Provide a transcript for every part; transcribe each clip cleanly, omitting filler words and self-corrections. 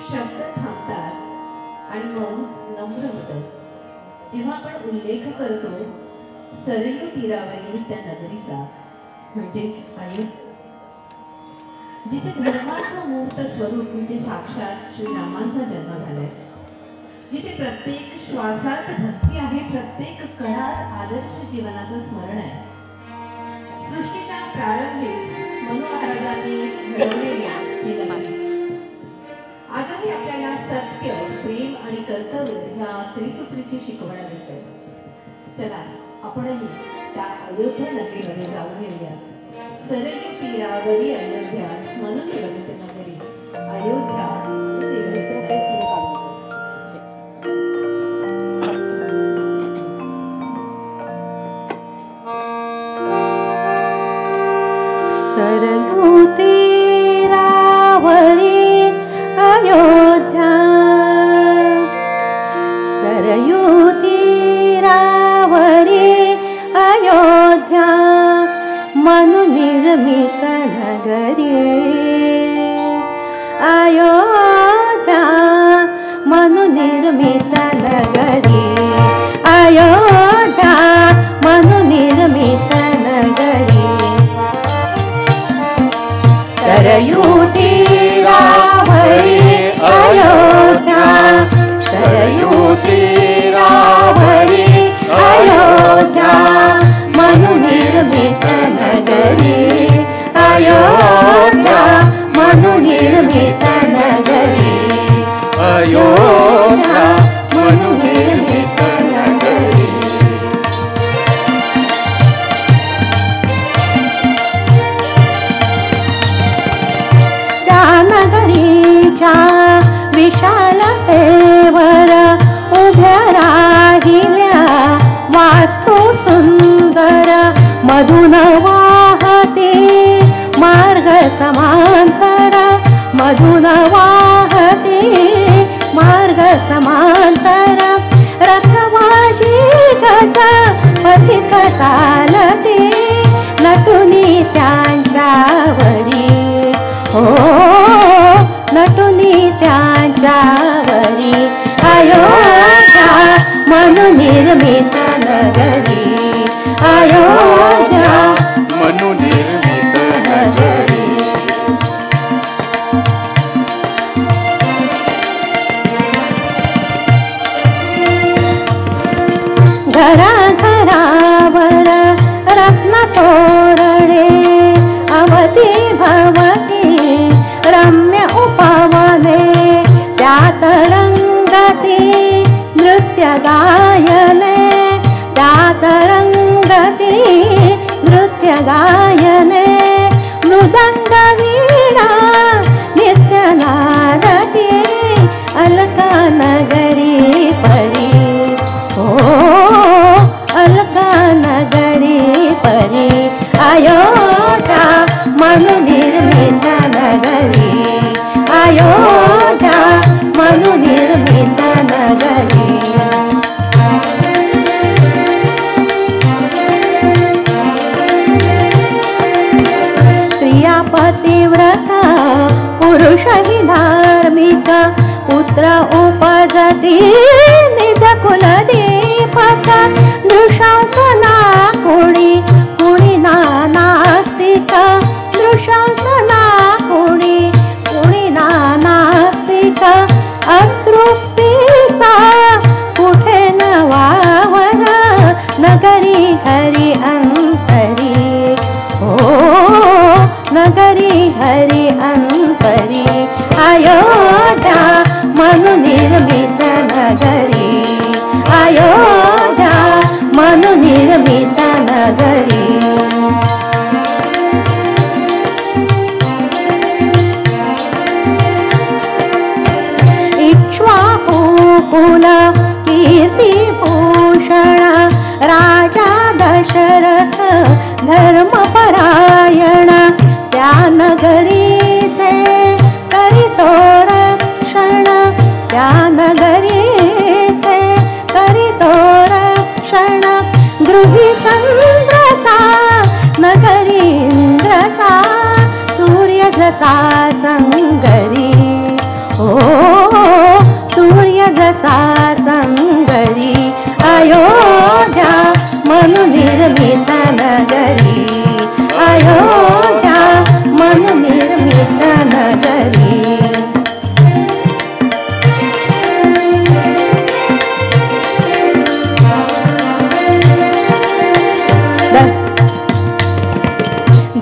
शब्द थांबतात आणि मन नम्र होतं जेव्हा आपण उल्लेख करतो सरयू तीरावरील त्या नगरीचा, म्हणजेच अयोध्या, जिथे धर्माचं मूर्त स्वरूप म्हणजे साक्षात श्रीरामांचा जन्म झालाय, जिथे प्रत्येक श्वासात भक्ती आहे, प्रत्येक कणात आदर्श जीवनाचं स्मरण आहे. सृष्टीच्या प्रारंभीच मनु महाराजांनी घडवलेल्या ही नगरी आजही आपल्याला सत्य, प्रेम आणि कर्तव्य या त्रिसूत्रीची शिकवण देते. चला आपणही त्या अयोध्या नगरीमध्ये जाऊन येऊया. सरयू तीरावरी अयोध्या, म्हणून नगरी अयोध्या. सरयू तीरावरी अयोध्या, सरयू तीरावरी अयोध्या, मनु निर्मित नगरी अयोध्या, मनु निर्मित नगरी अयोध्या, मनु निर्मित नगरी. सरयू तीरावरी अयोध्या, सरयू तीरावरी अयोध्या, मनु निर्मित नगरी अयोध्या, मनु निर्मित नगरी अयोध्या, मनु निर्मित नगरी. त्या नगरीच्या विशालतेवर उभ्या राहिल्या वास्तू सुंदर, मधुन वाहते मार्ग समांतर, मधुन वाहते मार्ग समांतर. रथवाजी गज पथिक चालते, नटुनी त्यांच्यावरी हो, नटुनी त्यांच्यावरी. अयोध्या मनु निर्मित नगरी अयोध्या, मनु निर्मित नगरी. घराघरावर रत्न तोरणे, अवती भवती रम्य उपवने, त्यात रंगती नृत्य गायने, त्यात रंगती नृत्य गायने. मृदंग वीणा नित्य नादती, अलका नगरी परी हो, अलका नगरी परी. अयोध्या मनु निर्मित नगरी अयोध्या, मनु निर्मित नगरी. स्त्रिया पतिव्रता पुरुषही धार्मिक, पुत्र उपजती निज कुलदीपक. नृशंसना कुणी कुणी नास्तिक, नृशंसना कुणी कुणी नास्तिक. अतृप्तीचा कुठे न वावर, नगरी हरी अंतरी हो, नगरी हरी अंतरी. अयोध्या मनु निर्मित नगरी अयोध्या, मनु निर्मित नगरी. इक्ष्वाकुकुल कीर्तिभूषण, राजा दशरथ धर्मपरायण. त्या नगरीचे करितो रक्षण, त्या नगरीचे करितो रक्षण. गृही चंद्रसा नगरींद्रसा, सूर्य जसा संगरी हो,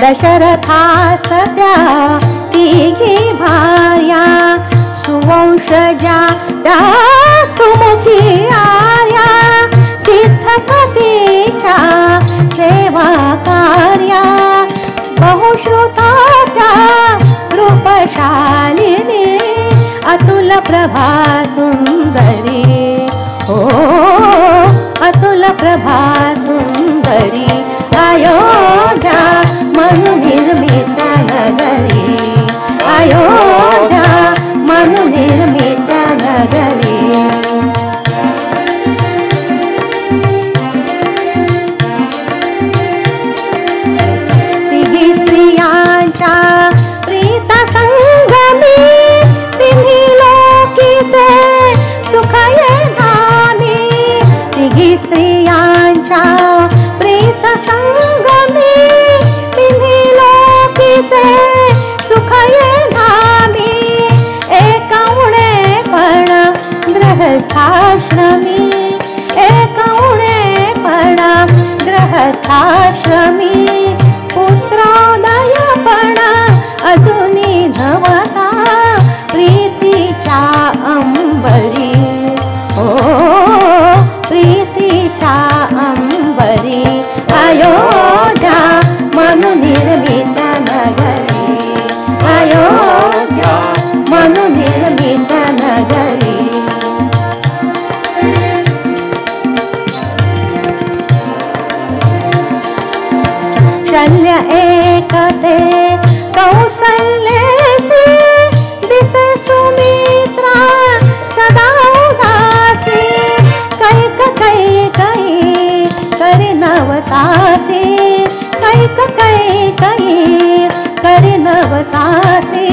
दशरथास त्या तिघी भार्या सुवंशजा त्या सुमुखी आर्या सिद्धपतीच्या सेवा कार्या बहुश्रुता त्या रूपशालिनी अतुल प्रभा सुंदरी ओ अतुल प्रभा सुंदरी अयोध्या मनुनिर्मित नगरी अयोध्या मनुनिर्मित नगरी तिघी स्त्रियांच्या प्रीत संगमी तिन्ही लोकीचे सुख ये धामी तिघी स्त्रियांच्या प्रीत संगमी तिन्ही लोकीचे सुख ये धामी एक उणेपण गृहस्थाश्रमी एक उणेपण गृहस्थाश्रमी पुत्रोदयपण अजूनी नवता प्रीतीच्या अंबरी ओ प्रीतीच्या अंबरी अयोध्या मनुनिर्मित नगरी अयोध्या मनुनिर्मित नगरी शल्य एकते कौसल्येसी दिसे सुमित्रा सदा उदासी कैक कैकई करी नवसासी कैक कैकई करी नवसासी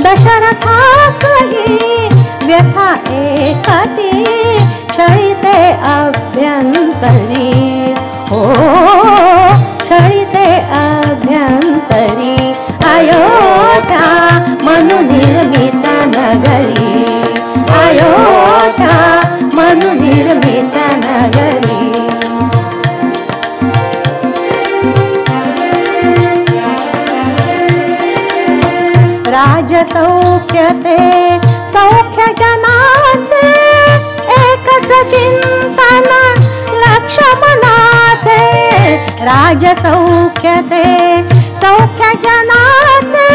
दशरथासही व्यथा एकती छळिते अभ्यंतरी ओ छळिते अभ्यंतरी अयोध्या मनुनिर्मित नगरी अयोध्या मनुनिर्मित नगरी राजसौख्यते सौख्य जनाचे एकच चिंतन लक्ष्मणाचे राजसौख्यते सौख्य जनाचे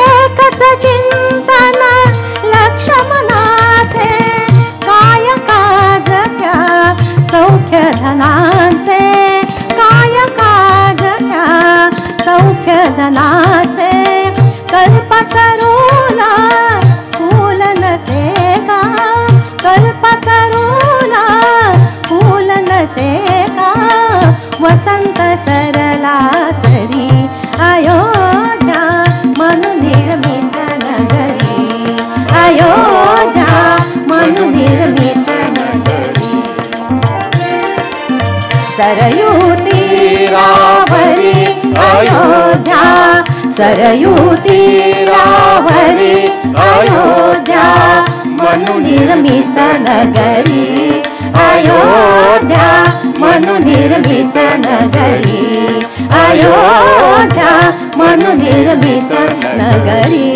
एकच चिंतन लक्ष्मणाचे काय काज त्या सौख्य धनाचे काय काज त्या सौख्य धनाचे कल्पतरूला फूल नसे का कल्पतरूला फूल नसे का वसंत सरला तरी अयोध्या मनुनिर्मित नगरी अयोध्या मनुनिर्मित नगरी सरयू तीरावरी अयोध्या सरयू तीरावरी अयोध्या मनुनिर्मित नगरी अयोध्या मनुनिर्मित नगरी अयोध्या मनुनिर्मित नगरी